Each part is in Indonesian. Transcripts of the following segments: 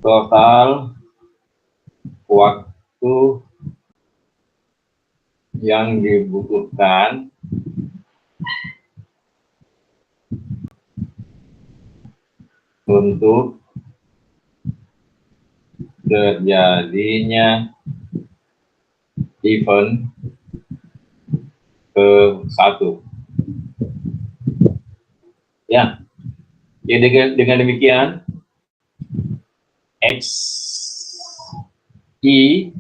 total waktu yang dibutuhkan untuk terjadinya event ke-1. Ya, jadi dengan demikian XI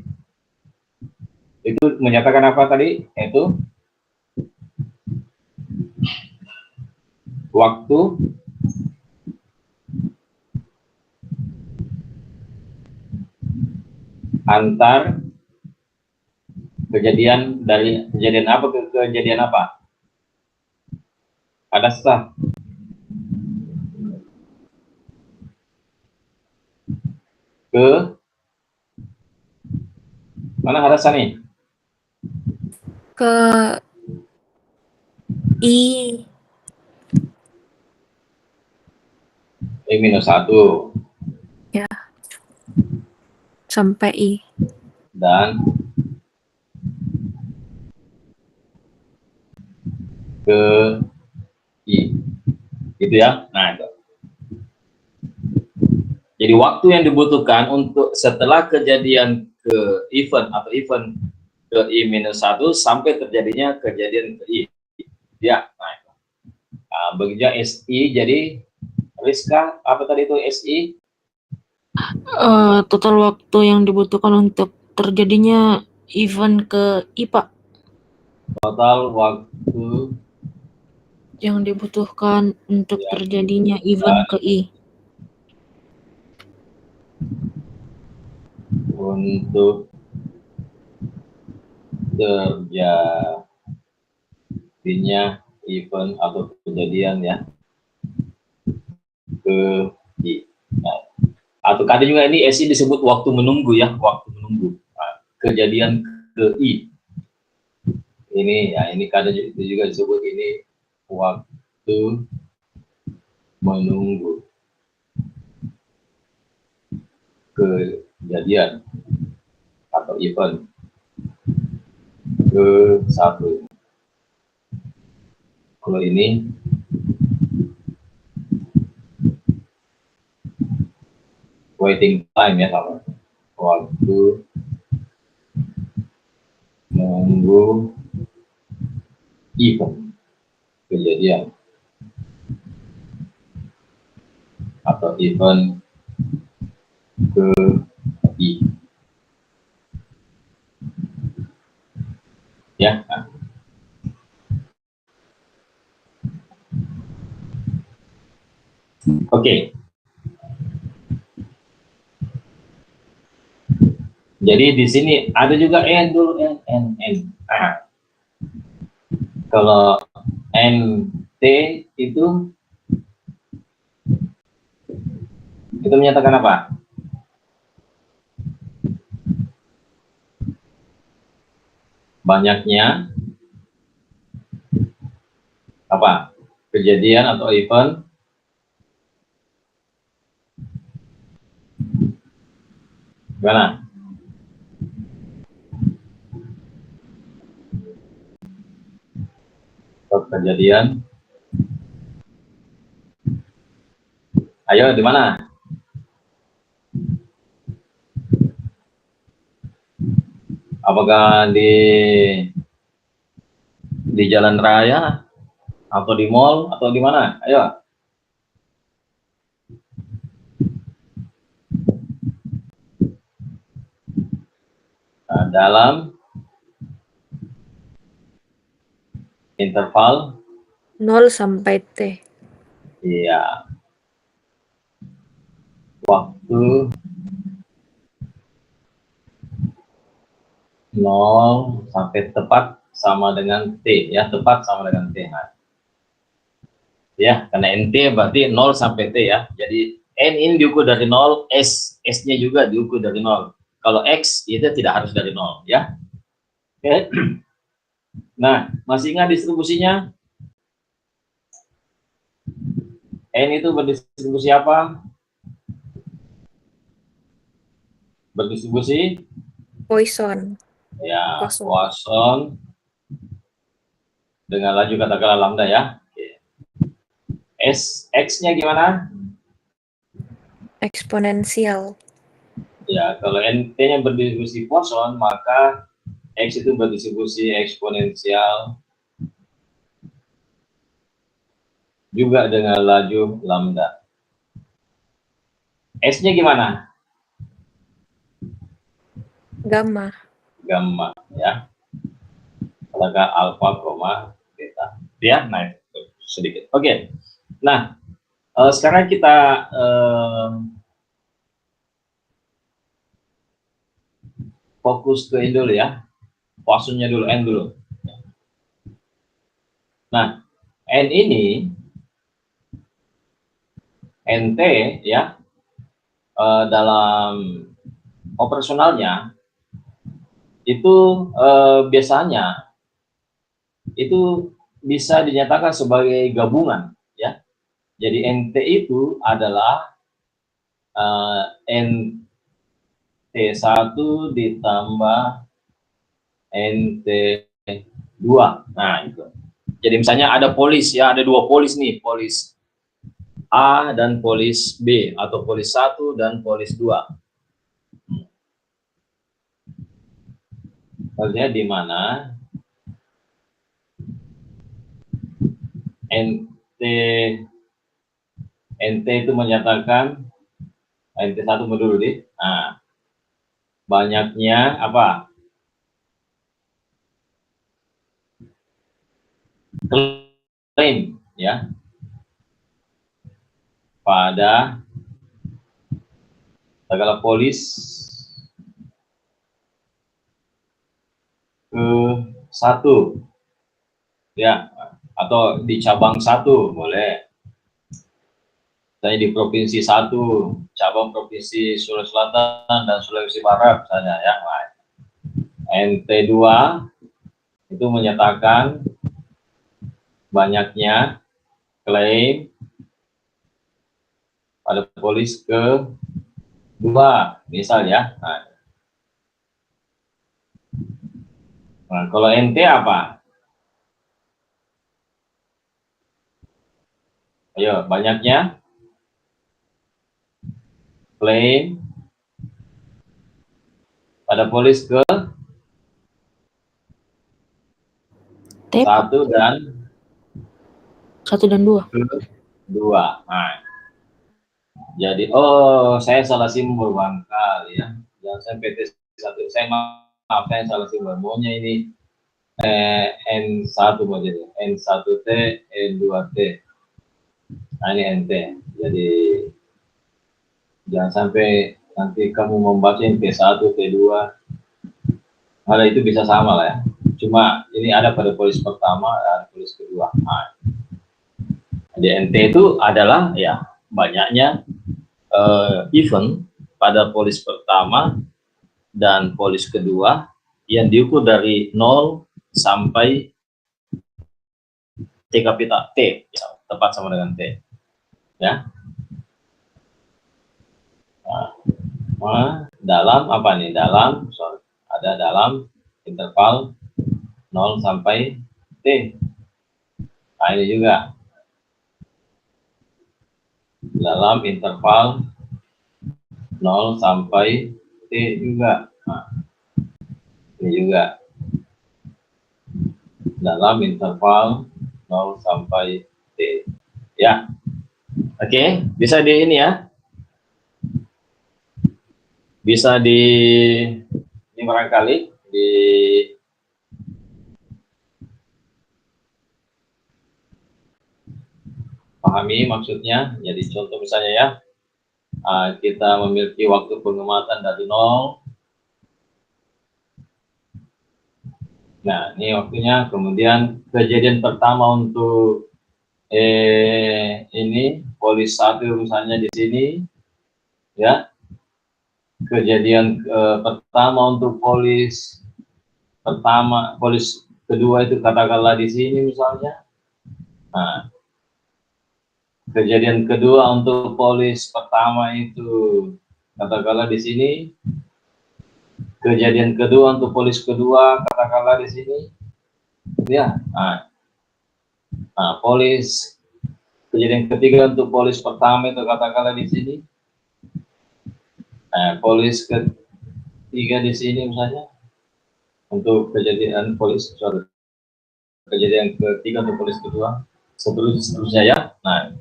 itu menyatakan apa tadi? Itu waktu antar kejadian dari kejadian apa ke kejadian apa? Ada sah? Ke mana ada sah nih? Ke I. I-1. Ya. Sampai I. Dan ke I. Gitu ya. Nah, itu. Jadi waktu yang dibutuhkan untuk setelah kejadian ke event atau event ke I-1 sampai terjadinya kejadian ke I. Ya, nah itu. Nah, begitu SI, jadi Rizka, apa tadi itu SI? Total waktu yang dibutuhkan untuk terjadinya event ke I, Pak. Total waktu yang dibutuhkan untuk terjadinya event ke I. Untuk terjadinya event atau kejadian ya ke I. Nah, atau kadang juga ini SI disebut waktu menunggu ya, waktu menunggu. Nah, kejadian ke I. Ini ya, ini kadang itu juga disebut ini waktu menunggu kejadian atau event ke-1. Kalau ini waiting time ya, kalau waktu menunggu event kejadian atau event ke I. Ya. Nah. Oke. Jadi di sini ada juga N dulu, N. Nah, kalau NT itu menyatakan apa? Banyaknya apa? Kejadian atau event gimana? Kejadian. Ayo di mana? Apakah di jalan raya atau di mall atau di mana? Ayo. Nah, dalam interval 0 sampai T. Iya. Waktu 0 sampai tepat sama dengan T ya, tepat sama dengan T. Nah, ya, karena NT berarti 0 sampai T ya. Jadi N ini diukur dari 0, S-nya juga diukur dari 0. Kalau X itu tidak harus dari 0 ya. Oke. Nah, masih ingat distribusinya? N itu berdistribusi apa? berdistribusi Poisson. ya Poisson. Poisson dengan laju katakanlah lambda ya. Oke. X-nya gimana? Eksponensial. Ya, kalau NT-nya berdistribusi Poisson, maka X itu berdistribusi eksponensial juga dengan laju lambda. S-nya gimana? Gamma. Gamma ya. Apakah alfa, beta. Ya, naik sedikit. Oke. Nah, sekarang kita fokus ke ini dulu ya. Poissonnya dulu, N dulu. Nah, N ini NT ya, dalam operasionalnya itu biasanya itu bisa dinyatakan sebagai gabungan ya. Jadi NT itu adalah NT1 ditambah NT2. Nah, itu. Jadi misalnya ada polis ya, ada dua polis nih, polis A dan polis B, atau polis 1 dan polis 2. Artinya di mana NT itu menyatakan NT1 dulu deh. Nah, banyaknya apa? Klaim ya pada segala polis ke 1 ya, atau di cabang 1 boleh. Misalnya di provinsi 1, cabang provinsi Sulawesi Selatan dan Sulawesi Barat misalnya ya. NT2 itu menyatakan banyaknya klaim pada polis ke 2 misal ya. Nah, kalau NT apa? Ayo, banyaknya klaim pada polis ke T, 1 dan 2. ke 2. Nah, jadi saya salah simbol bangkal ya. Jangan sampai PT1. Saya maaf, saya salah simbol. Maunya ini N1 mau jadi N1T, N2T. Nah, ini NT. Jadi jangan sampai nanti kamu membaca P1, P2. Hal itu bisa sama lah ya. Cuma ini ada pada polis pertama dan polis kedua. Nah, di NT itu adalah ya banyaknya event pada polis pertama dan polis kedua yang diukur dari 0 sampai T kapital T ya, tepat sama dengan T ya. Nah, dalam apa nih? Ada dalam interval 0 sampai T. Nah, ini juga dalam interval 0 sampai T juga. Nah, ini juga dalam interval 0 sampai T. Ya. Oke, bisa di ini ya. Bisa ini barangkali pahami maksudnya. Jadi contoh misalnya ya, kita memiliki waktu pengamatan dari 0. Nah, ini waktunya. Kemudian kejadian pertama untuk ini polis 1 misalnya di sini ya. Kejadian pertama untuk polis pertama, polis kedua itu katakanlah di sini misalnya. Nah, kejadian kedua untuk polis pertama itu katakanlah di sini. Kejadian kedua untuk polis kedua, katakanlah di sini, ya. Polis kejadian ketiga untuk polis pertama itu katakanlah di sini. Polis ketiga di sini misalnya untuk kejadian polis, kejadian ketiga untuk polis kedua, seterusnya ya. Nah,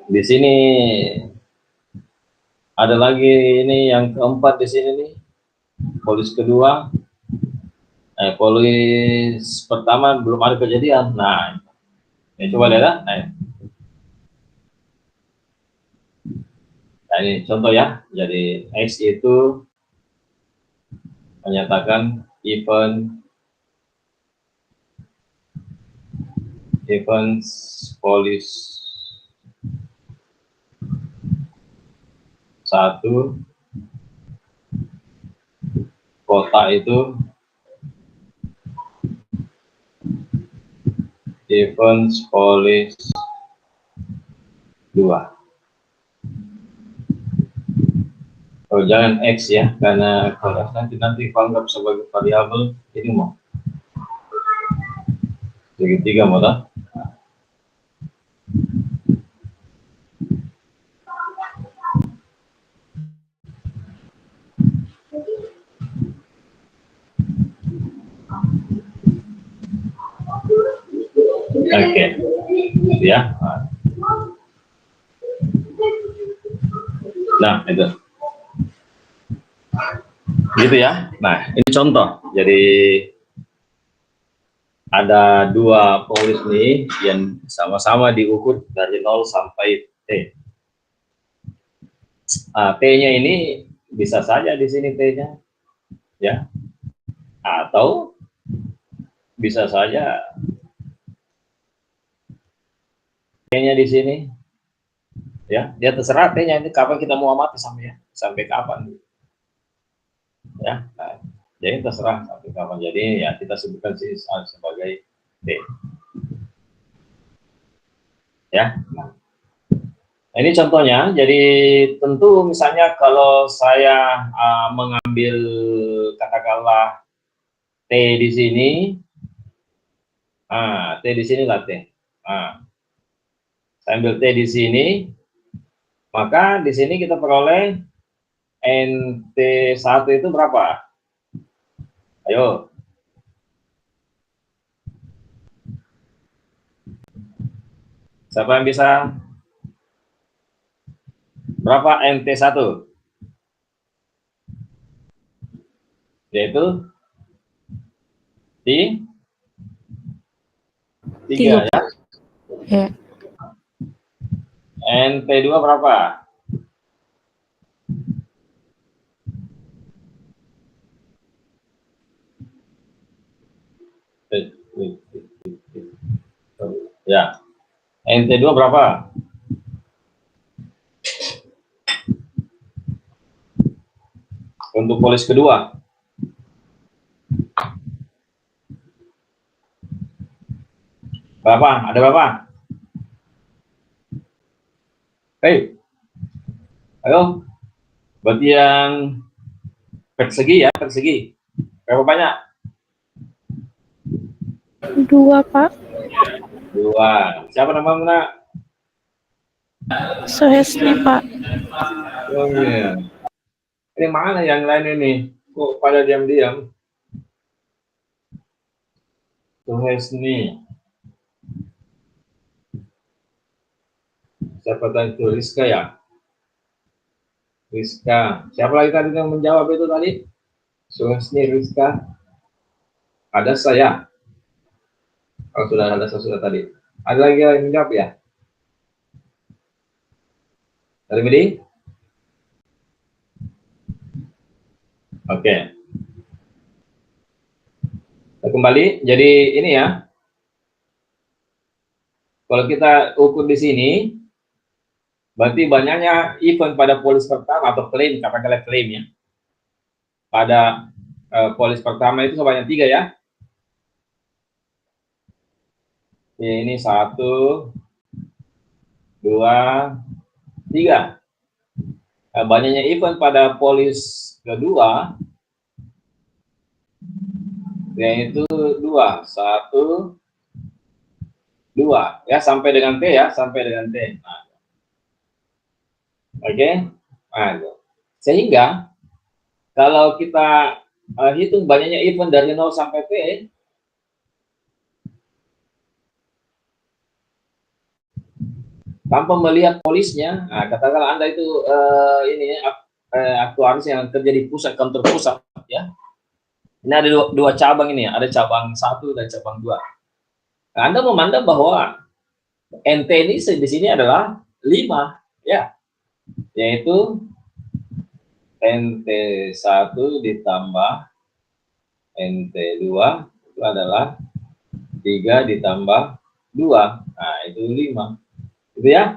di sini ada lagi ini yang keempat di sini nih, polis kedua, polis pertama belum ada kejadian. Nah, ini coba lihat. Nah, ini contoh ya. Jadi X itu menyatakan event polis 1 kota itu event polis 2. Oh, jangan X ya, karena kalau nanti anggap sebagai variabel ini mau segitiga mau tak? Oke, ya. Nah, itu. Gitu ya. Nah, ini contoh. Jadi ada dua polis nih yang sama-sama diukur dari 0 sampai T. T-nya ini bisa saja di sini T-nya, ya. Atau bisa saja T-nya di sini, ya. Dia terserah T-nya ini kapan kita mau amati sampai kapan, ya. Nah, jadi terserah sampai kapan. Jadi ya kita sebutkan sini sebagai T, ya. Nah, ini contohnya. Jadi tentu misalnya kalau saya mengambil katakanlah T di sini, T di sini lah T. Saya ambil T di sini, maka di sini kita peroleh NT1 itu berapa? Ayo. Siapa yang bisa? Berapa NT1? Yaitu di 3 ya. Ya. NT2 berapa? Ya. NT2 berapa? Untuk polis kedua. Berapa? Ada berapa? Hei. Ayo. Berarti yang persegi ya, persegi. Berapa banyak? 2, Pak. 2. Siapa namanya? Sohesni, Pak. Oh iya. Ini mana yang lain ini? Kok pada diam-diam? Sohesni. Siapa tadi itu? Rizka ya? Rizka. Siapa lagi tadi yang menjawab itu tadi? Sohesni, Rizka. Ada saya. Kalau sudah ada sudah tadi. Ada lagi yang menjawab ya? Dari Bidi? Oke. Kita kembali. Jadi ini ya. Kalau kita ukur di sini, berarti banyaknya event pada polis pertama atau klaim, katakanlah klaim ya. Pada polis pertama itu sebanyak 3 ya. Ini 1, 2, 3. banyaknya event pada polis kedua yaitu 2, 1, 2 ya, sampai dengan T ya, sampai dengan T. Nah, oke. Nah, sehingga kalau kita hitung banyaknya event dari 0 sampai T, tanpa melihat polisnya, nah, katakanlah Anda itu ini aktuaris yang kerja di pusat, kantor pusat ya. Ini ada dua cabang ini, ada cabang 1 dan cabang 2. Nah, Anda memandang bahwa NT ini di sini adalah 5 ya, yaitu NT1 ditambah NT2 itu adalah 3 ditambah 2. Nah, itu 5. Gitu ya.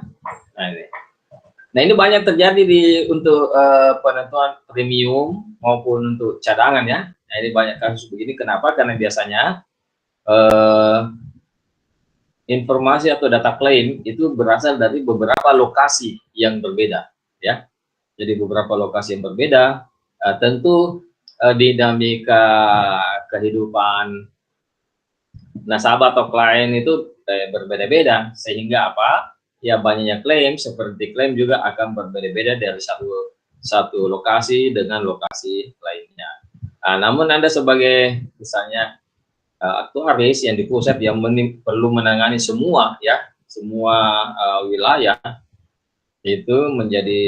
Nah, ini banyak terjadi untuk penentuan premium maupun untuk cadangan ya. Nah, ini banyak kasus begini. Kenapa? Karena biasanya informasi atau data klaim itu berasal dari beberapa lokasi yang berbeda ya. Jadi beberapa lokasi yang berbeda, tentu dinamika kehidupan nasabah atau klien itu berbeda-beda, sehingga apa? Ya, banyaknya klaim, seperti klaim juga akan berbeda-beda dari satu lokasi dengan lokasi lainnya. Namun Anda sebagai misalnya aktuaris yang di pusat yang perlu menangani semua ya, semua wilayah, itu menjadi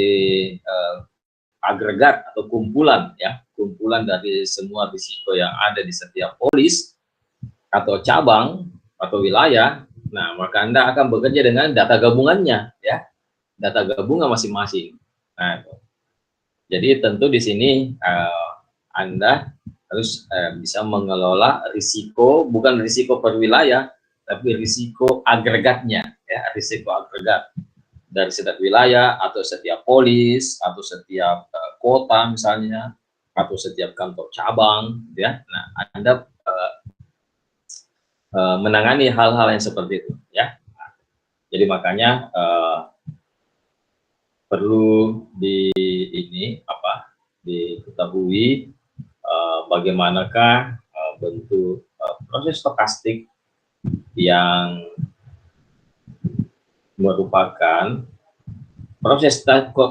agregat atau kumpulan ya, kumpulan dari semua risiko yang ada di setiap polis atau cabang atau wilayah. Nah, maka Anda akan bekerja dengan data gabungannya ya, data gabungan masing-masing. Nah, jadi tentu di sini Anda harus bisa mengelola risiko, bukan risiko per wilayah, tapi risiko agregatnya ya, risiko agregat dari setiap wilayah atau setiap polis atau setiap kota misalnya, atau setiap kantor cabang ya. Nah, Anda menangani hal-hal yang seperti itu ya. Jadi makanya perlu diketahui bagaimanakah bentuk proses stokastik yang merupakan proses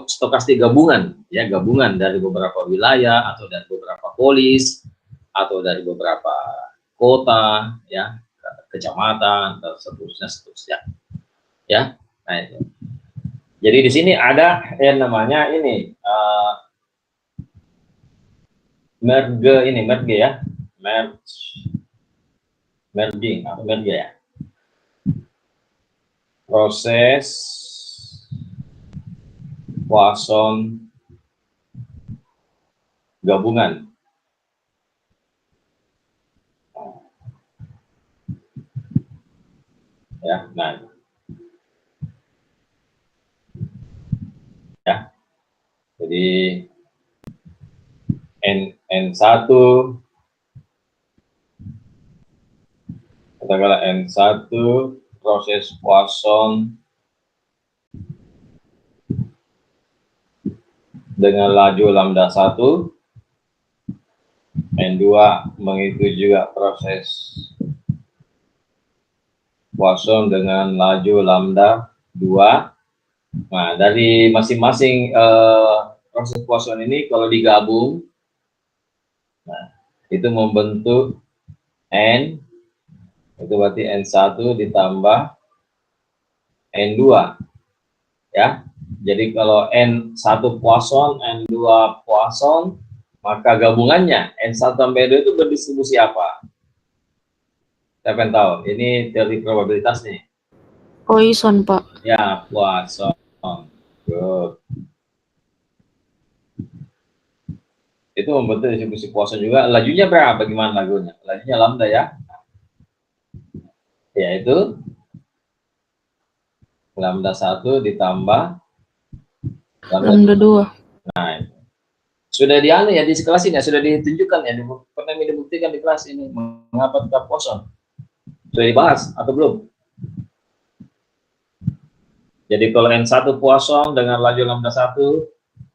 stokastik gabungan ya, gabungan dari beberapa wilayah atau dari beberapa polis atau dari beberapa kota ya, kecamatan dan seterusnya ya. Nah, itu. Jadi di sini ada yang namanya ini merge ya, merging atau merge ya, proses Poisson gabungan. Ya, nah ya, jadi N1 katakanlah N1 proses Poisson dengan laju lambda 1, N2 mengikuti juga proses Poisson dengan laju lambda 2. Nah, dari masing-masing proses Poisson ini kalau digabung, nah, itu membentuk N, itu berarti N1 ditambah N2 ya. Jadi kalau N1 Poisson, N2 Poisson, maka gabungannya N1 sampai 2 itu berdistribusi apa? Siapa yang tahu? Ini teori probabilitas nih. Poisson, Pak. Ya, Poisson. Good. Itu membentuk distribusi Poisson juga. Lajunya berapa? Bagaimana lajunya? Lajunya lambda ya. Yaitu lambda 1 ditambah Lambda 2. Nah, sudah ya di kelas ini, sudah ditunjukkan ya, pernah dibuktikan di kelas ini mengapa tetap Poisson. Sudah dibahas atau belum? Jadi kalau N1 Poisson dengan laju lambda 1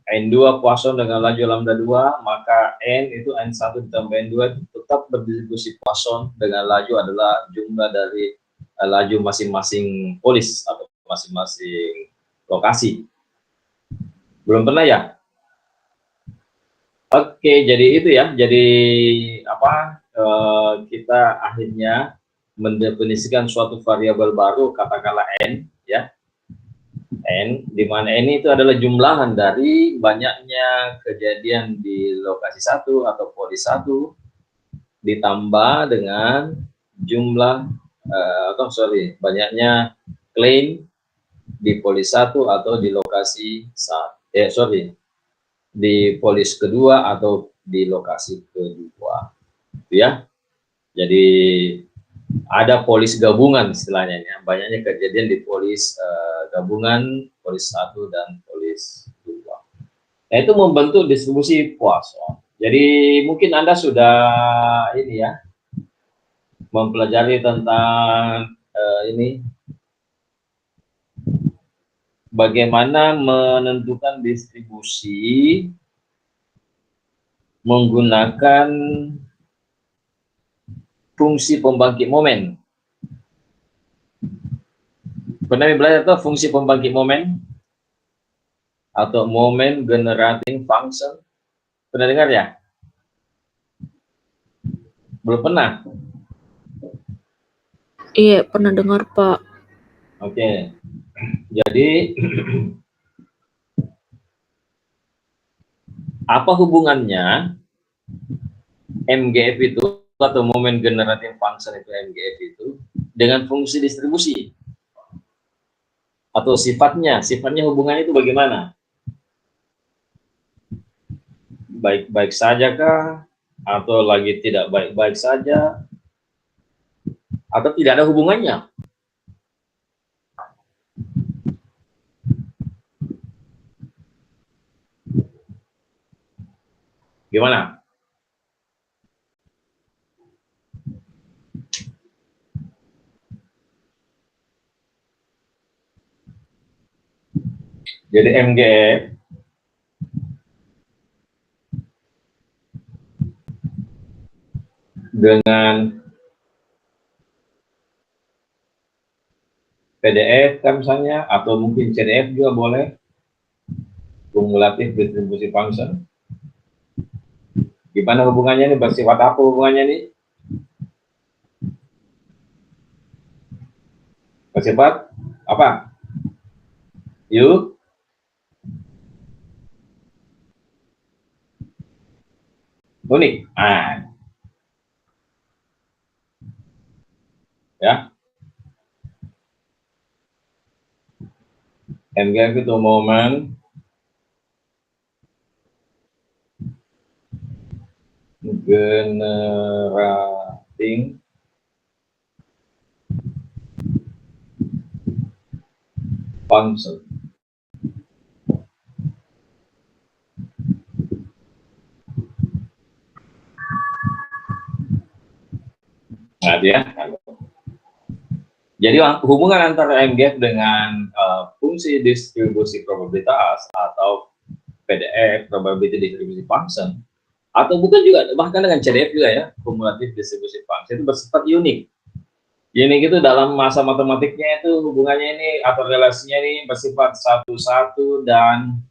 N2 Poisson dengan laju lambda 2, maka N itu N1 ditambah N2 itu tetap berdistribusi Poisson dengan laju adalah jumlah dari laju masing-masing polis atau masing-masing lokasi. Belum pernah ya? Oke, jadi itu ya. Jadi apa? Kita akhirnya mendefinisikan suatu variabel baru, katakanlah N, ya. N, di mana N itu adalah jumlahan dari banyaknya kejadian di lokasi satu atau polis satu ditambah dengan jumlah banyaknya klaim di polis satu atau di lokasi di polis kedua atau di lokasi kedua, ya. Jadi ada polis gabungan istilahnya, ya. Banyaknya kejadian di polis gabungan, polis 1 dan polis 2. Nah, itu membentuk distribusi Poisson. Jadi mungkin Anda sudah ini ya, mempelajari tentang ini bagaimana menentukan distribusi menggunakan fungsi pembangkit momen. Pernah belajar tuh fungsi pembangkit momen atau moment generating function? Pernah dengar ya? Belum pernah? Iya, pernah dengar, Pak. Oke. Jadi apa hubungannya MGF itu atau moment generating function itu MGF itu dengan fungsi distribusi? Atau sifatnya hubungannya itu bagaimana? Baik-baik saja kah? Atau lagi tidak baik-baik saja? Atau tidak ada hubungannya? Gimana? Jadi MGF dengan PDF kan misalnya, atau mungkin CDF juga boleh, kumulatif distribusi function. Gimana hubungannya ini? Bersifat apa hubungannya ini? Bersifat apa? Yuk. Unik. Ya. MGF itu momen generating function. Nah, dia. Jadi hubungan antara MGF dengan fungsi distribusi probabilitas atau PDF, probability distribution function, atau bukan juga, bahkan dengan CDF juga ya, cumulative distribution function, itu bersifat unik. Unik itu dalam masa matematiknya itu hubungannya ini atau relasinya ini bersifat satu-satu dan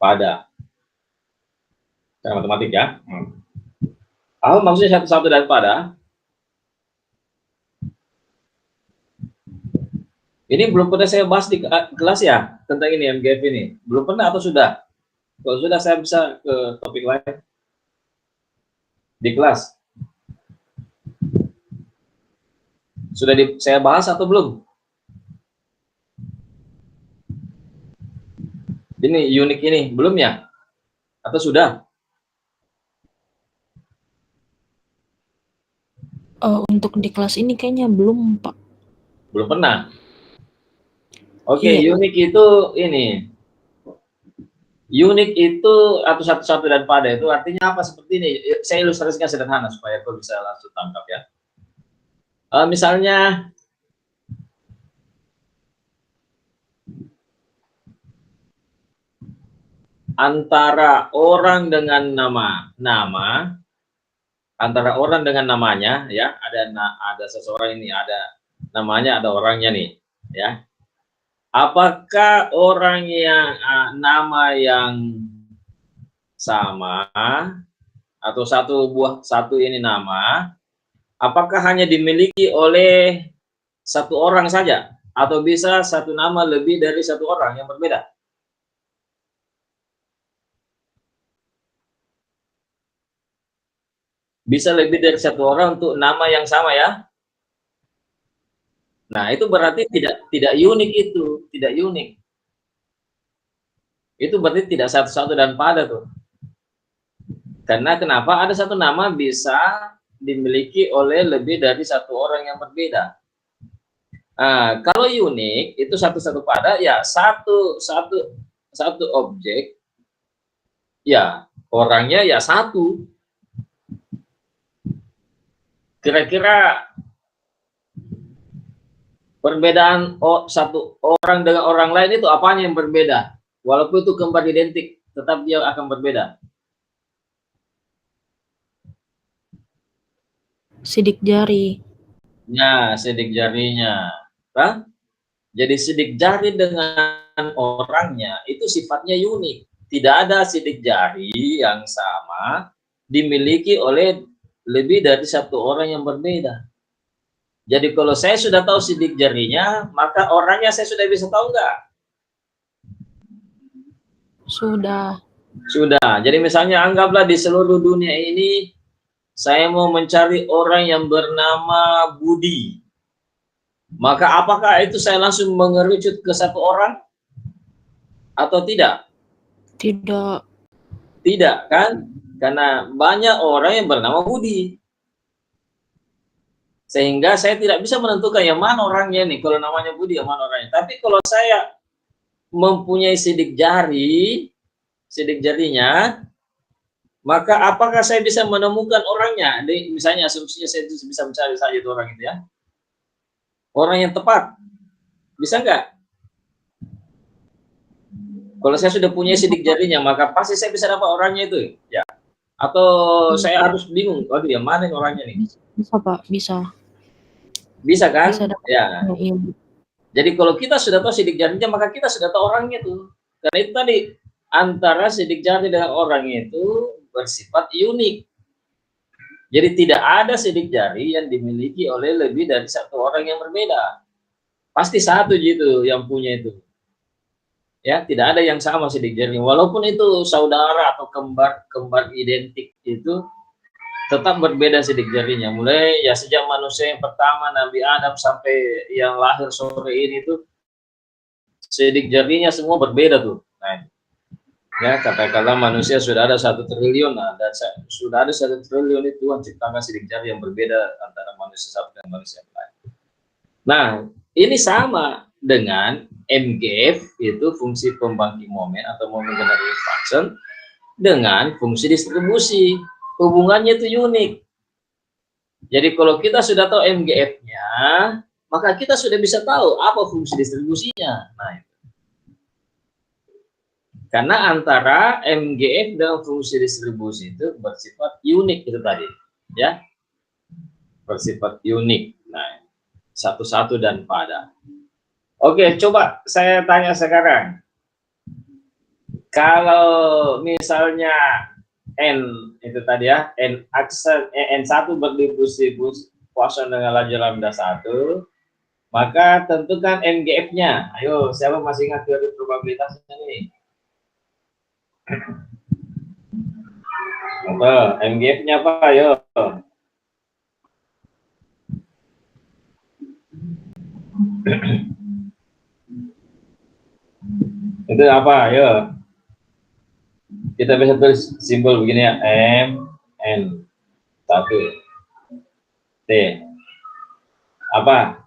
pada. Cara matematik ya. Apa maksudnya satu-satu dan pada? Ini belum pernah saya bahas di kelas ya, tentang ini MGF ini. Belum pernah atau sudah? Kalau sudah saya bisa ke topik lain di kelas. Sudah saya bahas atau belum? Ini unik ini, belum ya? Atau sudah? Untuk di kelas ini kayaknya belum, Pak. Belum pernah? Oke, Iya. unik itu ini. Unik itu atau satu-satu dan pada itu artinya apa seperti ini? Saya ilustrasikan sederhana supaya kau bisa langsung tangkap ya. Misalnya antara orang dengan nama, antara orang dengan namanya, ya, ada seseorang ini, ada namanya, ada orangnya nih, ya. Apakah orang yang nama yang sama atau satu ini nama, apakah hanya dimiliki oleh satu orang saja atau bisa satu nama lebih dari satu orang yang berbeda? Bisa lebih dari satu orang untuk nama yang sama, ya. Nah, itu berarti tidak unik, itu tidak unik. Itu berarti tidak satu-satu dan pada tuh. Karena kenapa? Ada satu nama bisa dimiliki oleh lebih dari satu orang yang berbeda. Nah, kalau unik itu satu-satu pada, ya satu objek, ya orangnya ya satu. Kira-kira perbedaan satu orang dengan orang lain itu apanya yang berbeda? Walaupun itu kembar identik, tetap dia akan berbeda. Sidik jari. Ya, sidik jarinya. Hah? Jadi sidik jari dengan orangnya itu sifatnya unik. Tidak ada sidik jari yang sama dimiliki oleh lebih dari satu orang yang berbeda. Jadi kalau saya sudah tahu sidik jarinya, maka orangnya saya sudah bisa tahu enggak? Sudah. Sudah. Jadi misalnya anggaplah di seluruh dunia ini saya mau mencari orang yang bernama Budi. Maka apakah itu saya langsung mengerucut ke satu orang atau tidak? Tidak. Tidak, kan? Karena banyak orang yang bernama Budi. Sehingga saya tidak bisa menentukan yang mana orangnya nih. Kalau namanya Budi, yang mana orangnya. Tapi kalau saya mempunyai sidik jarinya, maka apakah saya bisa menemukan orangnya? Misalnya asumsinya saya itu bisa mencari saja itu orang itu, ya. Orang yang tepat. Bisa nggak? Kalau saya sudah punya sidik jarinya, maka pasti saya bisa dapat orangnya itu, ya. Atau saya harus bingung, waduh yang mana orangnya nih? Bisa, Pak, bisa. Bisa, kan? Bisa dapat. Ya. Iya. Jadi kalau kita sudah tahu sidik jarinya, maka kita sudah tahu orangnya tuh. Karena itu tadi, antara sidik jari dengan orang itu bersifat unik. Jadi tidak ada sidik jari yang dimiliki oleh lebih dari satu orang yang berbeda. Pasti satu gitu yang punya itu. Ya, tidak ada yang sama sidik jarinya. Walaupun itu saudara atau kembar identik itu tetap berbeda sidik jarinya. Mulai ya sejak manusia yang pertama Nabi Adam sampai yang lahir sore ini tuh sidik jarinya semua berbeda tuh. Nah, ya katakanlah manusia sudah ada 1 triliun, sudah ada 1 triliun itu Tuhan ciptakan sidik jari yang berbeda antara manusia satu dan manusia yang lain. Nah, ini sama dengan MGF, itu fungsi pembangkit momen atau moment generating function, dengan fungsi distribusi. Hubungannya itu unik. Jadi kalau kita sudah tahu MGF-nya, maka kita sudah bisa tahu apa fungsi distribusinya. Nah, karena antara MGF dan fungsi distribusi itu bersifat unik itu tadi, ya, bersifat unik. Nah, satu-satu dan pada. Oke, coba saya tanya sekarang. Kalau misalnya N itu tadi ya, N1 berdistribusi Poisson dengan laju lambda 1, maka tentukan MGF-nya. Ayo, siapa masih ingat teori probabilitasnya nih? MGF-nya apa? Ayo. Itu apa? Ayo. Kita bisa tulis simbol begini ya, M, N, 1, T. Apa?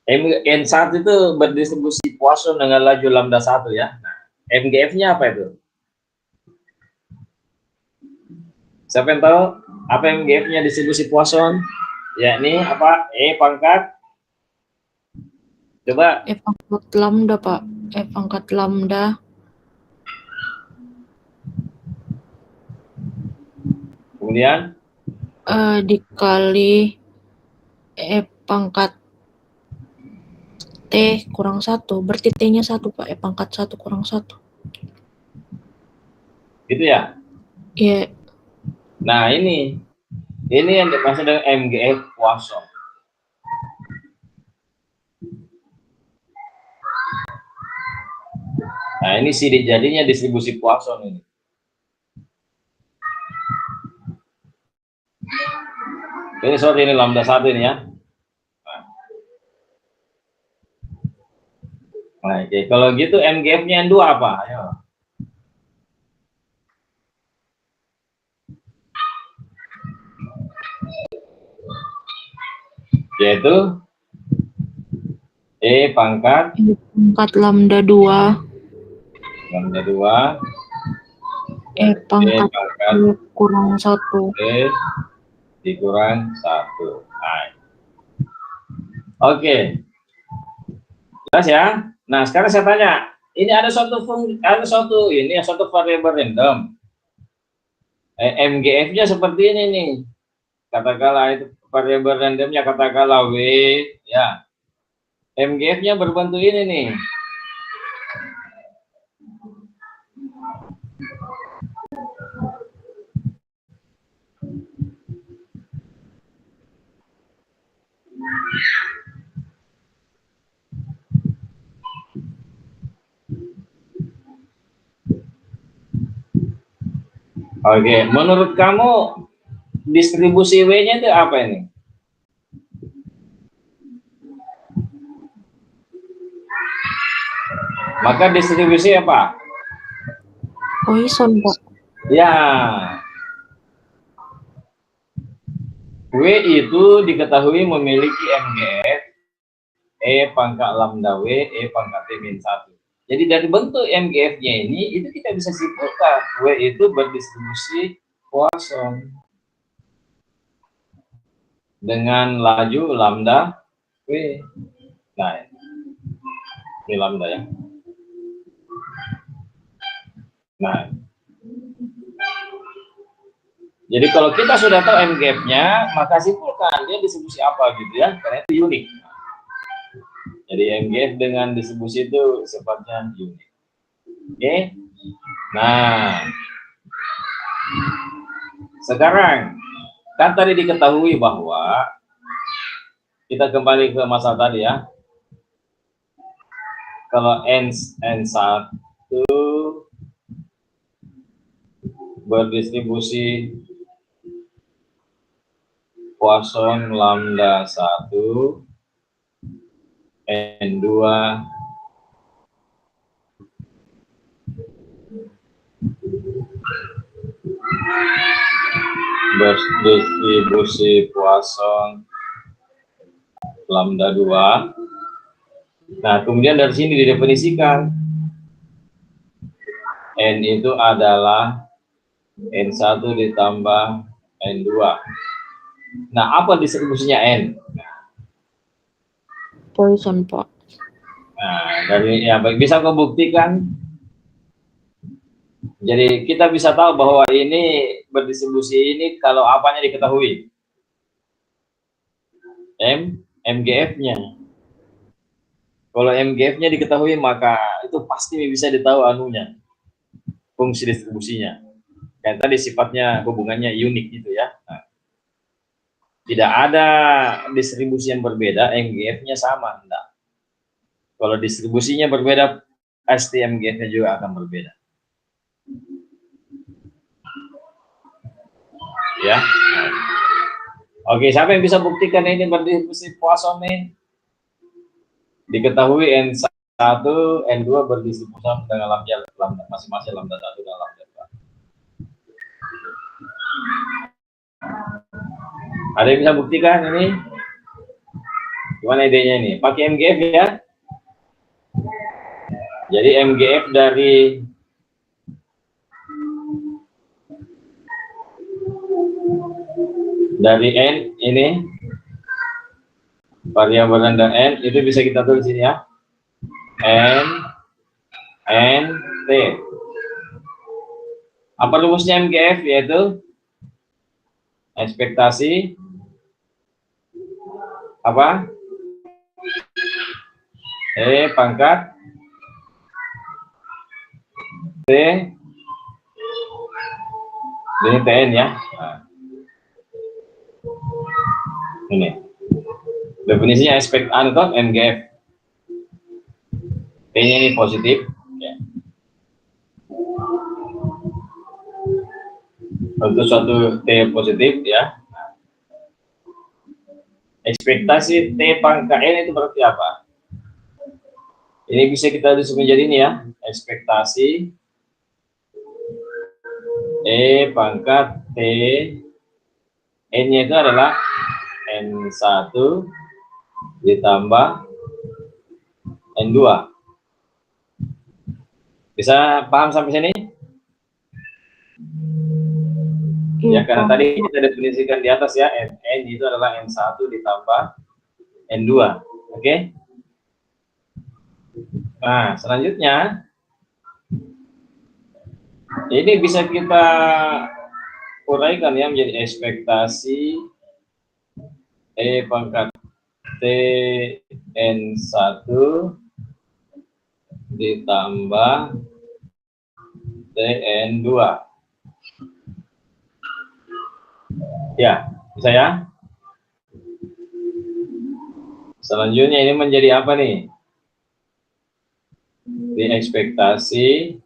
N1 itu berdistribusi Poisson dengan laju lambda 1 ya. Nah, MGF-nya apa itu? Siapa yang tahu apa MGF-nya distribusi Poisson? Ya, ini apa? E pangkat. Coba. E pangkat lambda, Pak. E pangkat lambda Kemudian Dikali E pangkat T kurang 1. Berarti T-nya 1, Pak. E pangkat 1 kurang 1. gitu ya. Iya. Nah, ini yang dimaksud dengan MGF Poisson. Nah, ini sidik jadinya distribusi Poisson ini. Ini sorry, ini lambda 1 ini ya. Nah, oke. Kalau gitu MGF-nya yang 2 apa? Ayo. Yaitu E pangkat E pangkat lambda 2. lambda 2 E pangkat pangkat T kurang 1. E dikurang 1. Nah. Oke. Jelas ya? Nah, sekarang saya tanya, ini ada suatu variabel random. MGF-nya seperti ini nih. Katakanlah itu variabel randomnya katakanlah W, ya. MGF-nya berbentuk ini nih. Oke, menurut kamu distribusi W-nya itu apa ini? Maka distribusi apa? Poisson, Pak. Ya. W itu diketahui memiliki MGF E pangkat lambda W, E pangkat T min 1. Jadi dari bentuk MGF-nya ini, itu kita bisa simpulkan W itu berdistribusi Poisson dengan laju lambda W. Nah, ini lambda ya. Nah, jadi kalau kita sudah tahu MGF-nya, maka simpulkan dia distribusi apa gitu ya, karena itu unik. Jadi MGF dengan distribusi itu sifatnya unik. Oke. Nah, sekarang kan tadi diketahui bahwa kita kembali ke masalah tadi ya. Kalau N1 berdistribusi Poisson lambda 1, N2 berdistribusi Poisson lambda 2. Nah, kemudian dari sini didefinisikan N itu adalah N1 ditambah N2. Nah, apa distribusinya N? Poisson, Pak. Nah, dari ya bisa kau buktikan. Jadi kita bisa tahu bahwa ini berdistribusi ini kalau apanya diketahui. MGF-nya. Kalau MGF-nya diketahui maka itu pasti bisa ditahu anunya. Fungsi distribusinya. Kayak tadi sifatnya hubungannya unik gitu ya. Nah, tidak ada distribusi yang berbeda, MGF-nya sama, enggak. Kalau distribusinya berbeda, pasti MGF-nya juga akan berbeda. Ya. Oke, siapa yang bisa buktikan ini berdistribusi Poisson nih? Diketahui N1, N2 berdistribusi dengan lambda masing-masing lambda 1 dan lambda 2. Ada yang bisa buktikan ini? Gimana idenya ini? Pakai MGF ya. Jadi MGF dari N ini variabel rendah N itu bisa kita tulis ini ya. N T. Apa rumusnya MGF? Yaitu ekspektasi apa? Pangkat T, ini TN ya. Nah, ini definisinya NGF. T-nya ini positif. Ya. Untuk suatu T positif ya. Nah, ekspektasi T pangkat N itu berarti apa? Ini bisa kita tulis menjadi ini ya. Ekspektasi pangkat T, N-nya itu adalah N1 ditambah N2. Bisa paham sampai sini? Ya, karena tadi kita definisikan di atas ya, N itu adalah N1 ditambah N2. Oke? Nah, selanjutnya ini bisa kita uraikan ya menjadi ekspektasi pangkat T N1 ditambah TN2. Ya, bisa ya? Selanjutnya ini menjadi apa nih? Di ekspektasi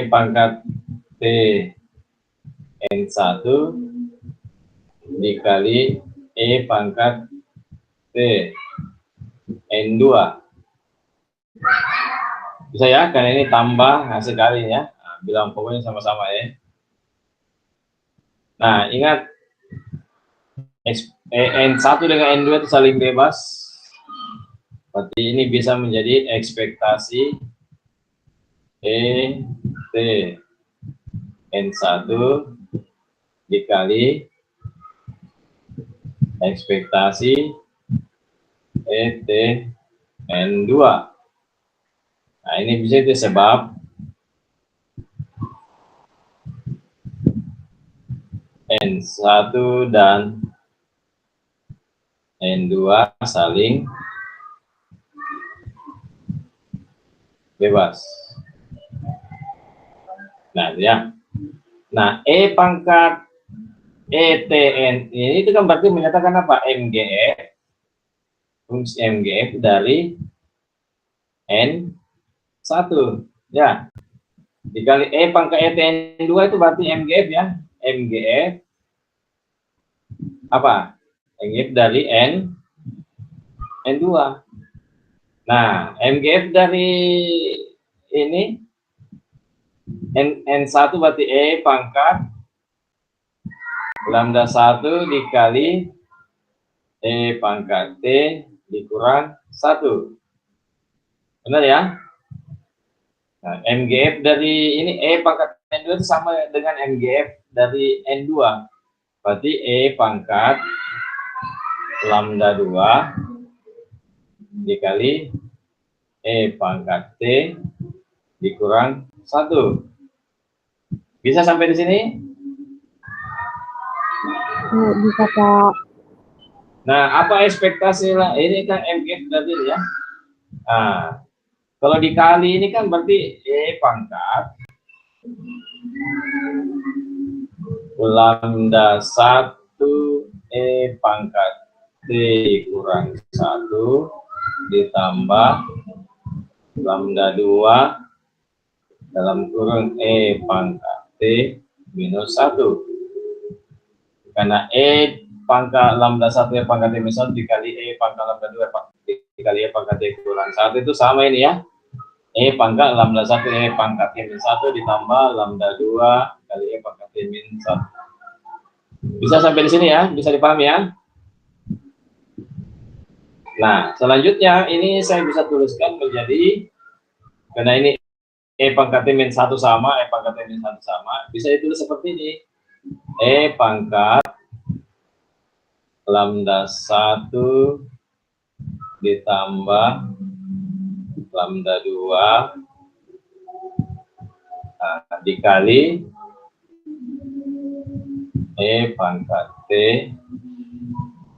pangkat T N1 dikali pangkat T N2. Bisa ya? Karena ini tambah hasil kali ya. Nah, bilang pokoknya sama-sama ya. Nah, ingat N1 dengan N2 itu saling bebas. Berarti ini bisa menjadi ekspektasi T N1 dikali ekspektasi T N2. Nah, ini bisa itu sebab N1 dan N2 saling bebas. Nah, ya. Nah, pangkat ETN ini itu kan berarti menyatakan apa? MGF, fungsi MGF dari N1. Ya. Dikali pangkat ETN2 itu berarti MGF ya. MGF apa? MGF dari N2. Nah, MGF dari ini N1 berarti pangkat lambda 1 dikali pangkat T dikurang 1. Benar ya? Nah, MGF dari ini pangkat N2 itu sama dengan MGF dari N2. Berarti pangkat lambda 2 dikali pangkat T dikurang 1. Bisa sampai di sini? Bisa, Pak. Nah, apa ekspektasi lah? Ini kan MGF tadi ya. Nah, kalau dikali ini kan berarti pangkat lambda 1 pangkat T kurang 1 ditambah lambda 2 dalam kurung pangkat T minus 1. Karena pangkat lambda 1 pangkat T minus 1 dikali pangkat lambda 2 dikali pangkat T kurang 1 itu sama ini ya. Pangkat lambda 1 pangkat T minus 1 ditambah lambda 2 kali pangkat T minus 1. Bisa sampai di sini ya? Bisa dipahami ya? Nah, selanjutnya ini saya bisa tuliskan menjadi, karena ini pangkat T min 1 sama, pangkat T min 1 sama, bisa ditulis seperti ini. Pangkat lambda 1 ditambah lambda 2 dikali E pangkat T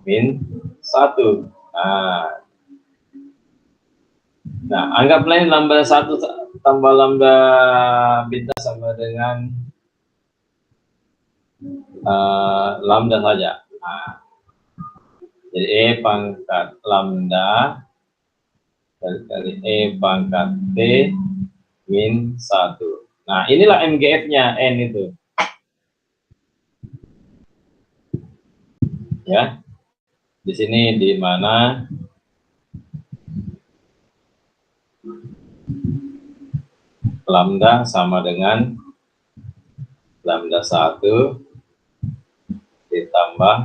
min 1. Nah, anggaplah ini lambda 1 tambah lambda beta sama dengan lambda saja. Jadi E pangkat lambda kali E pangkat T min 1. Nah, inilah MGF-nya N itu. Ya. Di sini di mana lambda sama dengan lambda 1 ditambah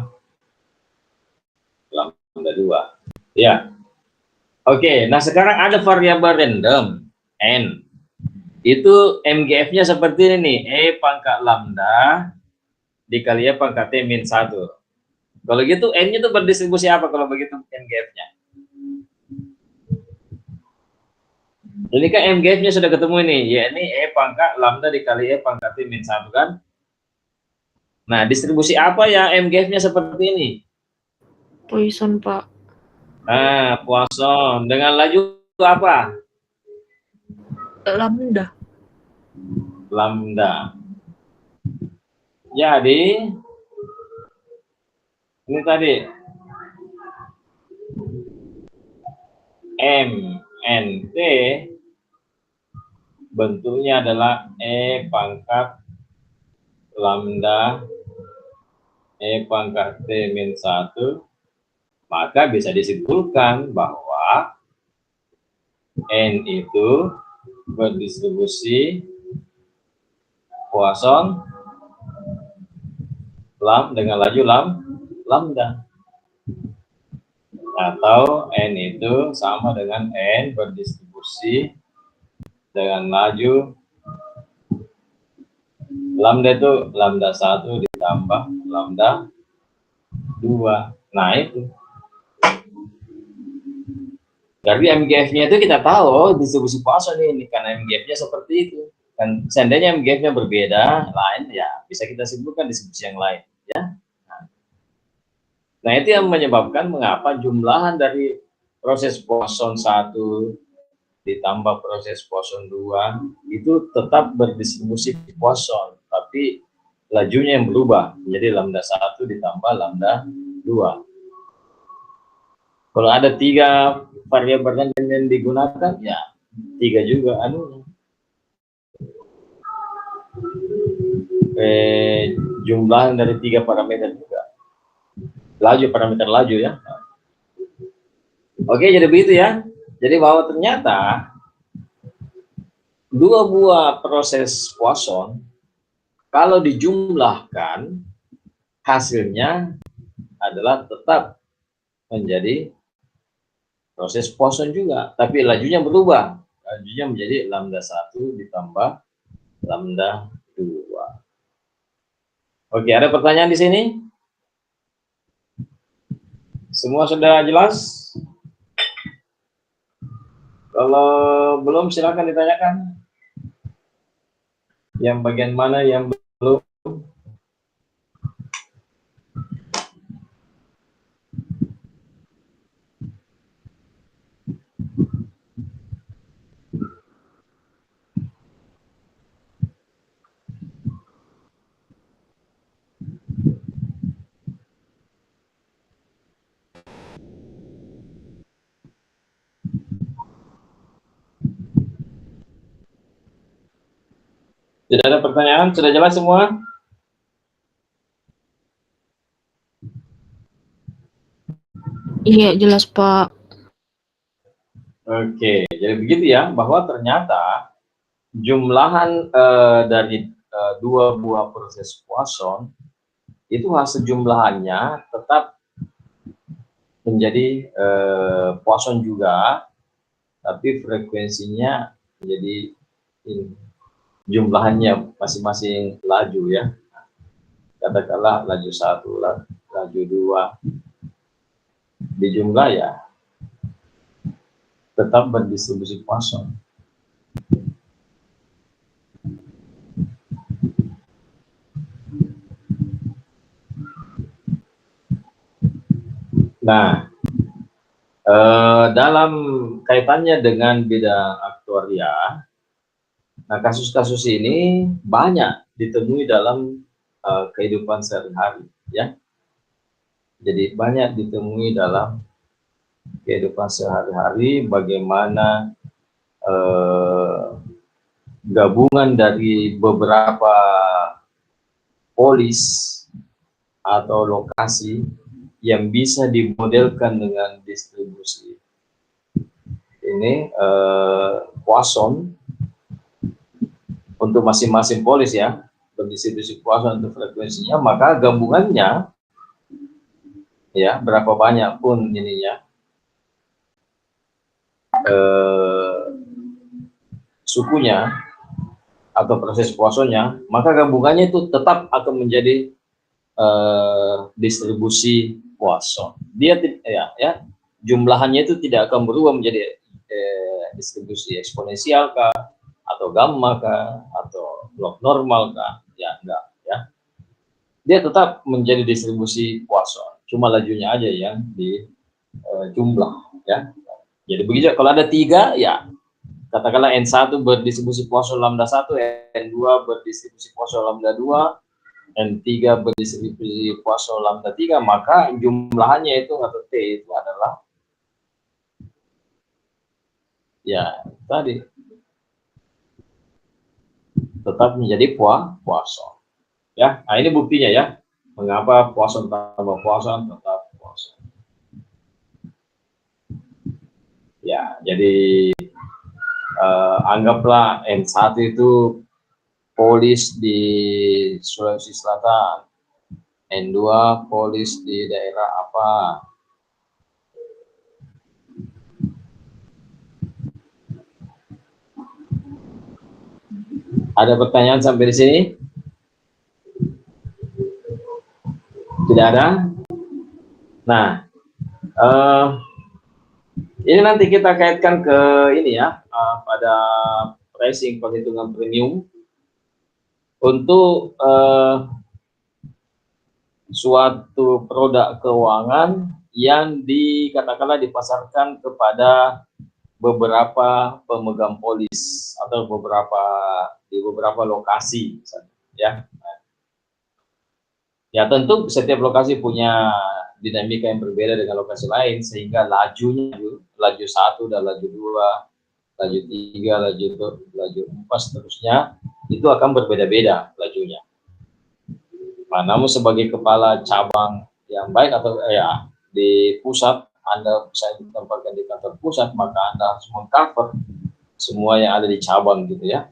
lambda 2. Ya. Oke, nah sekarang ada variabel random N. Itu MGF-nya seperti ini nih, E pangkat lambda dikali E pangkat T min 1. Kalau gitu N-nya itu berdistribusi apa kalau begitu MGF-nya? Ini kan MGF-nya sudah ketemu ini, ya ini E pangkat lambda dikali E pangkat T min 1 kan? Nah, distribusi apa ya MGF-nya seperti ini? Poisson, Pak. Poisson. Dengan laju apa? Lambda. Lambda. Jadi, ini tadi MNT bentuknya adalah E pangkat lambda E pangkat T min 1, maka bisa disimpulkan bahwa N itu berdistribusi Poisson dengan laju lambda, atau N itu sama dengan N berdistribusi dengan laju lambda itu lambda 1 ditambah lambda 2. Nah itu. Jadi MGF-nya itu kita tahu distribusi Poisson ini karena MGF-nya seperti itu. Kan seandainya MGF-nya berbeda, lain ya bisa kita simpulkan distribusi yang lain, ya. Nah, itu yang menyebabkan mengapa jumlahan dari proses Poisson 1 ditambah proses Poisson 2 itu tetap berdistribusi Poisson, tapi lajunya yang berubah menjadi lambda 1 ditambah lambda 2. Kalau ada 3 variabel yang digunakan, ya 3 juga jumlah dari 3 parameter juga. Parameter laju ya. Oke, jadi begitu ya. Jadi bahwa ternyata 2 buah proses Poisson kalau dijumlahkan hasilnya adalah tetap menjadi proses Poisson juga, tapi lajunya berubah. Lajunya menjadi lambda 1 ditambah lambda 2. Oke, ada pertanyaan di sini? Semua sudah jelas? Kalau belum silakan ditanyakan. Yang bagian mana yang belum? Tidak ada pertanyaan? Sudah jelas semua? Iya, jelas, Pak. Oke, jadi begitu ya, bahwa ternyata jumlahan dari 2 buah proses Poisson itu hasil jumlahannya tetap menjadi Poisson juga, tapi frekuensinya menjadi jumlahannya masing-masing laju ya. Katakanlah laju 1, laju 2 dijumlah ya tetap berdistribusi Poisson. Nah, dalam kaitannya dengan bidang aktuaria, nah kasus-kasus ini banyak ditemui dalam kehidupan sehari-hari, ya. Jadi banyak ditemui dalam kehidupan sehari-hari, bagaimana gabungan dari beberapa polis atau lokasi yang bisa dimodelkan dengan distribusi ini Poisson untuk masing-masing polis, ya, berdistribusi Poisson untuk frekuensinya, maka gabungannya, ya, berapa banyak pun ininya sukunya atau proses Poissonnya, maka gabungannya itu tetap akan menjadi distribusi Poisson. Dia ya jumlahannya itu tidak akan berubah menjadi distribusi eksponensial kah, atau gamma kah, atau log normal kah? Ya enggak, ya. Dia tetap menjadi distribusi Poisson, cuma lajunya aja yang di jumlah, ya. Jadi begitu, kalau ada 3, ya katakanlah N1 berdistribusi Poisson lambda 1, N2 berdistribusi Poisson lambda 2, N3 berdistribusi Poisson lambda 3, maka jumlahannya itu atau T itu adalah, ya tadi, tetap menjadi Poisson. Ya, nah ini buktinya, ya, mengapa Poisson tambah Poisson tetap Poisson. Ya, jadi anggaplah N1 itu polis di Sulawesi Selatan, N2 polis di daerah apa. Ada pertanyaan sampai di sini? Tidak ada? Nah, ini nanti kita kaitkan ke ini, ya, pada pricing, perhitungan premium untuk suatu produk keuangan yang dikatakanlah dipasarkan kepada beberapa pemegang polis atau di beberapa lokasi, misalnya, ya. Ya tentu setiap lokasi punya dinamika yang berbeda dengan lokasi lain, sehingga lajunya, laju 1 dan laju 2, laju 3, laju 4 seterusnya itu akan berbeda-beda lajunya. Nah, namun sebagai kepala cabang yang baik atau ya di pusat, Anda bisa ditempatkan di kantor pusat, maka Anda harus mengcover semua yang ada di cabang, gitu, ya.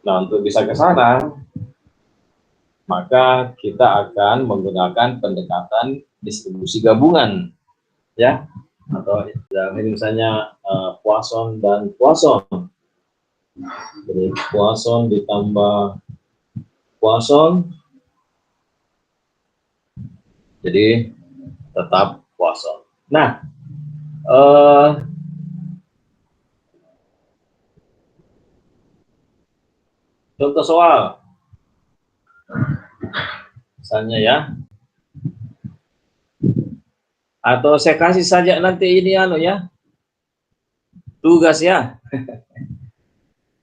Nah, untuk bisa ke sana, maka kita akan menggunakan pendekatan distribusi gabungan, ya, atau ini misalnya Poisson dan Poisson. Jadi Poisson ditambah Poisson, jadi tetap Poisson. Nah, contoh soal, misalnya, ya, atau saya kasih saja nanti ini ya, tugas, ya.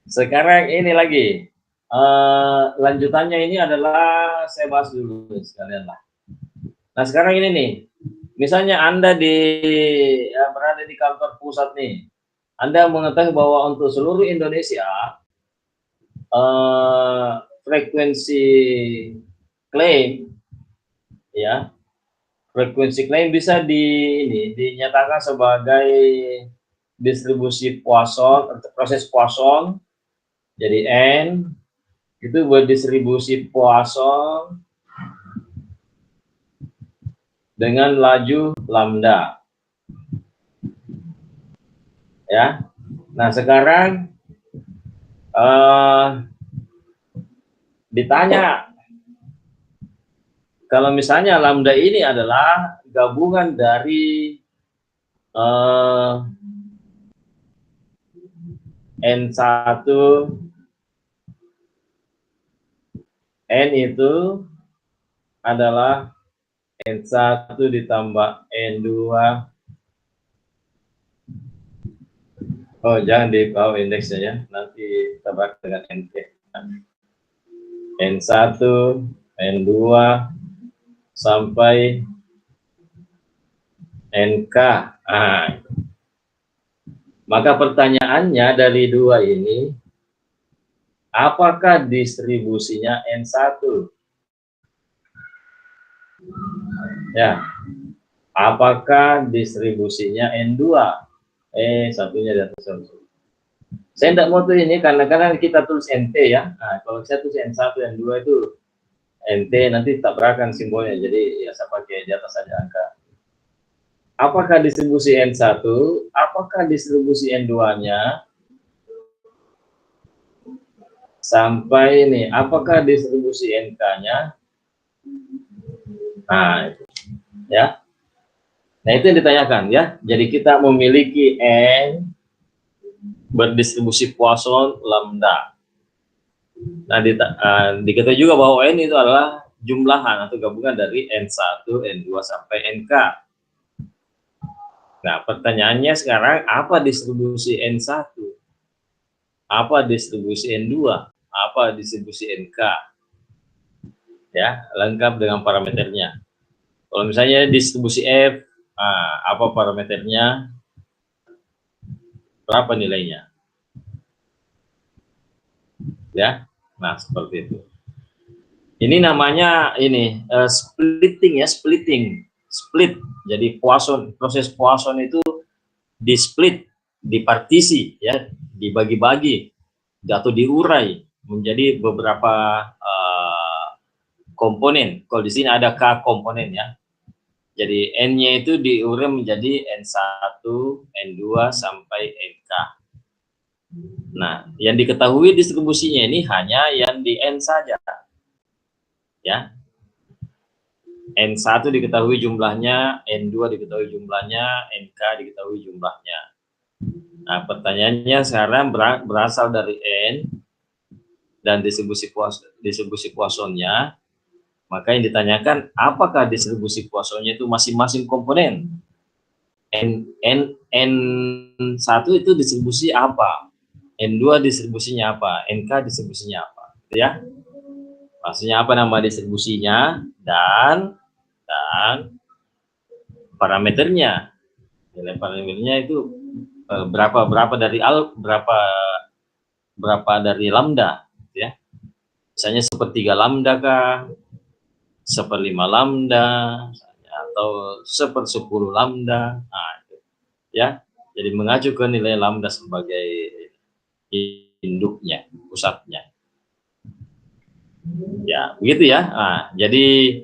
Sekarang ini lagi lanjutannya ini adalah saya bahas dulu sekalian lah. Nah, sekarang ini nih, misalnya Anda berada di kantor pusat nih, Anda mengetahui bahwa untuk seluruh Indonesia frekuensi klaim, ya, frekuensi klaim bisa dinyatakan sebagai distribusi Poisson, proses Poisson. Jadi N itu berdistribusi Poisson dengan laju lambda, ya. Nah, sekarang ditanya, kalau misalnya lambda ini adalah gabungan dari N1, N itu adalah N1 ditambah N2. Oh, jangan di bawah indeksnya ya, nanti tabrak dengan NT. N1, N2, sampai NK. Maka pertanyaannya dari dua ini, apakah distribusinya N1? Ya, apakah distribusinya N2? Satunya di atas satu. Saya tidak mau tuh ini karena kita tulis NT ya. Nah, kalau saya tulis N1, N2 itu NT nanti tabrakan simbolnya. Jadi ya saya pakai di atas saja angka. Apakah distribusi N1? Apakah distribusi N2-nya? Sampai ini, apakah distribusi NK-nya? Nah, itu. Ya. Nah, itu yang ditanyakan ya. Jadi kita memiliki N berdistribusi Poisson lambda. Nah, diketahui juga bahwa N itu adalah jumlahan atau gabungan dari N1, N2 sampai NK. Nah, pertanyaannya sekarang, apa distribusi N1? Apa distribusi N2? Apa distribusi NK? Ya, lengkap dengan parameternya. Kalau misalnya distribusi F, apa parameternya? Berapa nilainya? Ya, nah seperti itu. Ini namanya splitting ya, split. Jadi proses Poisson itu di split, dipartisi ya, dibagi-bagi atau diurai menjadi beberapa komponen. Kalau di sini ada K komponen ya. Jadi N-nya itu diurai menjadi N1, N2 sampai NK. Nah, yang diketahui distribusinya ini hanya yang di N saja. Ya. N1 diketahui jumlahnya, N2 diketahui jumlahnya, NK diketahui jumlahnya. Nah, pertanyaannya sekarang berasal dari N dan distribusi Poissonnya. Maka yang ditanyakan, apakah distribusi Poissonnya itu masing-masing komponen? N1 itu distribusi apa? N2 distribusinya apa? NK distribusinya apa? Ya. Maksudnya apa nama distribusinya dan parameternya. Nilai parameternya itu berapa dari berapa dari lambda ya. Misalnya sepertiga lambda kah? 1/5 lambda atau 1/10 lambda. Nah, ya. Jadi mengacu ke nilai lambda sebagai induknya, pusatnya. Ya, begitu ya. Nah, jadi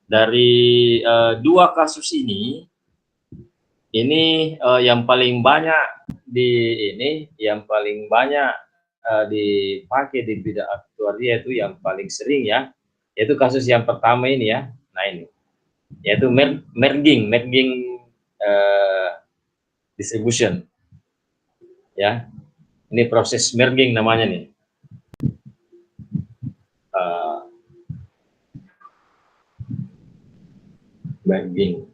dari dua kasus ini yang paling banyak dipakai di bidang aktuaria itu yang paling sering ya, yaitu kasus yang pertama ini ya. Nah, ini yaitu merging distribution ya. Ini proses merging namanya nih. Merging,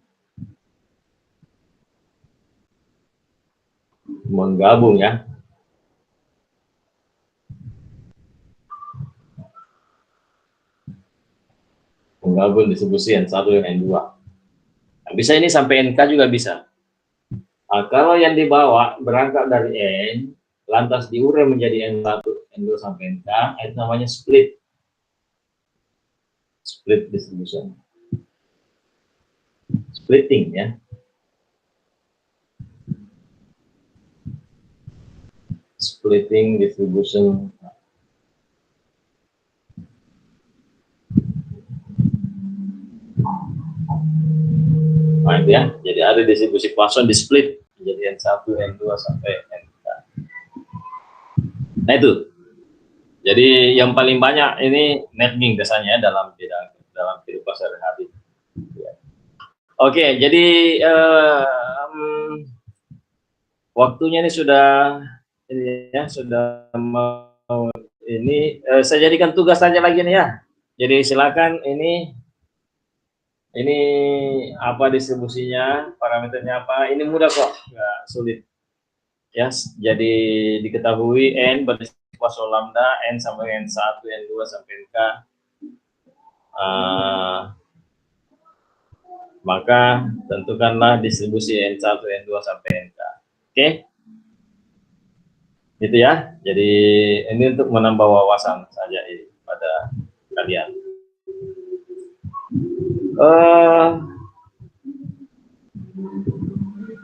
menggabung ya. Menggabung distribusi N1 dan N2. Nah, bisa ini sampai NK juga bisa. Nah, kalau yang dibawa berangkat dari N, lantas diurai menjadi N1, N2 sampai NK, itu namanya split distribution. Splitting ya. Splitting distribution. Nah, itu ya. Jadi ada distribusi Poisson di split menjadi N1, N2 sampai NK. Nah, itu. Jadi yang paling banyak ini merging biasanya dalam kehidupan sehari-hari. Oke, jadi waktunya ini sudah mau ini saya jadikan tugas saja lagi nih ya. Jadi silakan ini Ini apa distribusinya, parameternya apa? Ini mudah kok, nggak sulit. Ya, jadi diketahui N berisi kuasa lambda, N sampai N1, N2 sampai Nk. Maka tentukanlah distribusi N1, N2 sampai Nk. Oke? Gitu ya. Jadi ini untuk menambah wawasan saja ini pada kalian.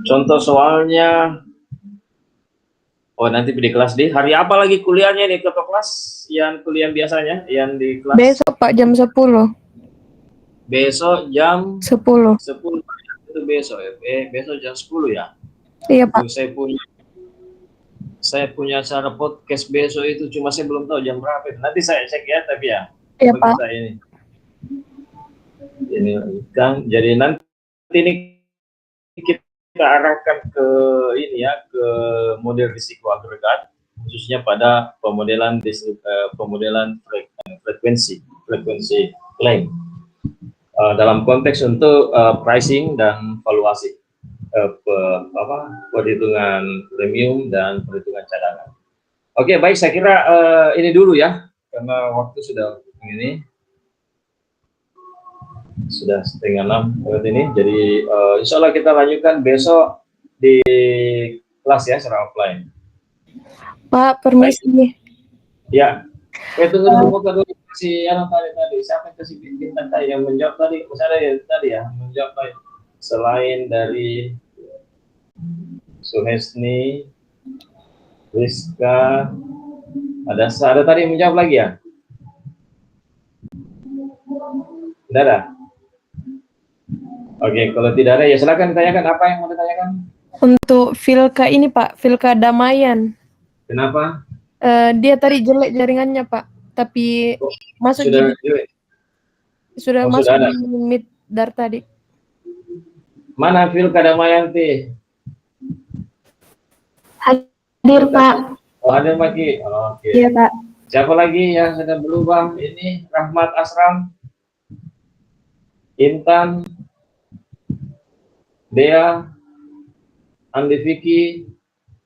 Contoh soalnya, nanti di kelas D. Hari apa lagi kuliahnya nih ketua kelas? Yang kuliah biasanya, yang di kelas? Besok Pak jam 10. Besok jam 10. 10 itu besok ya. Besok jam 10 ya. Iya Pak. Saya punya acara podcast besok itu, cuma saya belum tahu jam berapa. Nanti saya cek ya, tapi ya. Iya Pak. Ini kan, jadi nanti ini kita arahkan ke ini ya, ke model risiko agregat, khususnya pada pemodelan frekuensi klaim dalam konteks untuk pricing dan valuasi, perhitungan premium dan perhitungan cadangan. Oke, baik, saya kira ini dulu ya, karena waktu sudah ini. Sudah 5:30 ini, jadi insya Allah kita lanjutkan besok di kelas ya, secara offline. Pak, permisi. Baik. Ya, tunggu dulu si anak tadi, siapa yang kasih bintang tadi yang menjawab tadi? Misalnya ya tadi ya, menjawab tadi. Selain dari Suhesni, Rizka, ada tadi yang menjawab lagi ya? Tidak ada? Oke, kalau tidak ada ya silakan ditanyakan, apa yang mau ditanyakan? Untuk Filka ini Pak, Filka Damayan. Kenapa? Dia tadi jelek jaringannya Pak, tapi masuk sudah masuk di Meet dari tadi. Mana Filka Damayanti? Hadir Pak. Oh, hadir lagi. Oke. Iya Pak. Siapa lagi yang sudah berubah? Ini Rahmat Asram, Intan, Dea, Andi Vicky,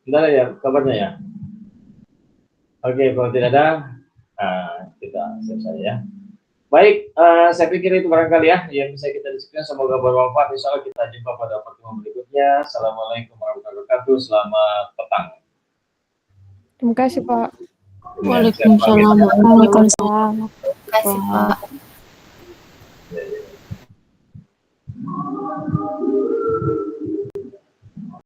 tidak ya kabarnya ya? Oke, kalau tidak ada, kita selesai ya. Baik, saya pikir itu barangkali ya yang bisa kita diskusikan. Semoga bermanfaat. Insya Allah kita jumpa pada pertemuan berikutnya. Assalamualaikum warahmatullahi wabarakatuh. Selamat petang. Terima kasih Pak. Waalaikumsalam. Waalaikumsalam. Terima kasih Pak.